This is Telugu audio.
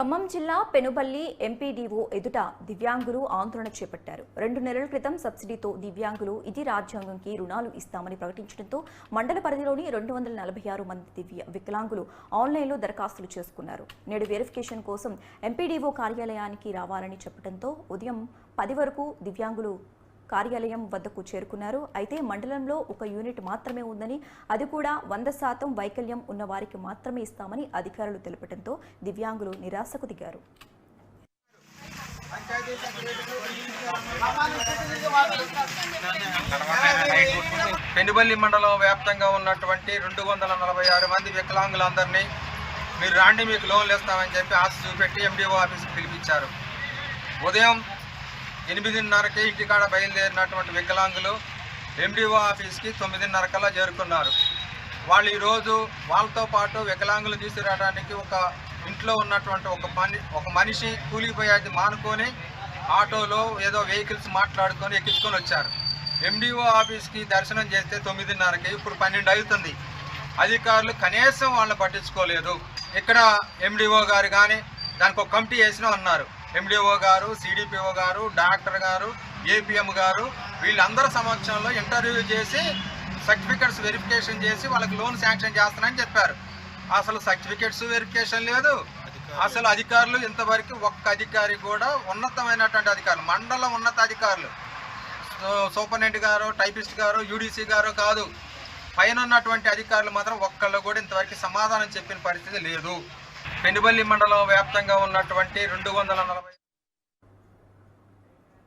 ఖమ్మం జిల్లా పెనుబల్లి ఎంపీడీఓ ఎదుట దివ్యాంగులు ఆందోళన చేపట్టారు. 2 నెలల క్రితం సబ్సిడీతో దివ్యాంగులు ఇది రాజ్యాంగంకి రుణాలు ఇస్తామని ప్రకటించడంతో మండల పరిధిలోని 246 మంది వికలాంగులు ఆన్లైన్లో దరఖాస్తులు చేసుకున్నారు. నేడు వెరిఫికేషన్ కోసం ఎంపీడీఓ కార్యాలయానికి రావాలని చెప్పడంతో ఉదయం 10 వరకు దివ్యాంగులు కార్యాలయం వద్దకు చేరుకున్నారు. అయితే మండలంలో ఒక యూనిట్ మాత్రమే ఉందని, అది కూడా 100% వైకల్యం ఉన్న వారికి మాత్రమే ఇస్తామని అధికారులు తెలపడంతో దివ్యాంగులు నిరాశకు దిగారు. పెనుబల్లి మండలం వ్యాప్తంగా ఉన్నటువంటి 246 మంది వికలాంగులందరినీ మీరు రాండి, మీకు లోన్లు ఇస్తామని చెప్పి ఆశ చూపెట్టి ఎండిఓ ఆఫీస్కి పిలిపించారు. ఉదయం 8:30కి ఇంటికాడ బయలుదేరినటువంటి వికలాంగులు ఎండిఓ ఆఫీస్కి 9:30 కల్లా చేరుకున్నారు. వాళ్ళు ఈరోజు వాళ్ళతో పాటు వికలాంగులు తీసుకురావడానికి ఒక ఇంట్లో ఉన్నటువంటి ఒక మనిషి కూలిపోయేది మానుకొని ఆటోలో ఏదో వెహికల్స్ మాట్లాడుకొని ఎక్కించుకొని వచ్చారు. ఎండిఓ ఆఫీస్కి దర్శనం చేస్తే 9:30కి, ఇప్పుడు 12 అవుతుంది. అధికారులు కనీసం వాళ్ళని పట్టించుకోలేదు. ఇక్కడ ఎండిఓ గారు కానీ దానికి ఒక కమిటీ వేసినా ఉన్నారు. ఎండిఓ గారు, సిడిపిఓ గారు, డాక్టర్ గారు, ఏపీఎం గారు వీళ్ళందరి సమక్షంలో ఇంటర్వ్యూ చేసి సర్టిఫికెట్స్ వెరిఫికేషన్ చేసి వాళ్ళకి లోన్ శాంక్షన్ చేస్తానని చెప్పారు. అసలు సర్టిఫికెట్స్ వెరిఫికేషన్ లేదు. అసలు అధికారులు ఇంతవరకు ఒక్క అధికారి కూడా ఉన్నతమైనటువంటి అధికారులు, మండలం ఉన్నత అధికారులు, సూపరింటెండెంట్ గారు, టైపిస్ట్ గారు, యూడీసీ గారు కాదు, పైన ఉన్నటువంటి అధికారులు మాత్రం ఒక్కళ్ళు కూడా ఇంతవరకు సమాధానం చెప్పిన పరిస్థితి లేదు. పెనుబల్లి మండలం వ్యాప్తంగా ఉన్నటువంటి 240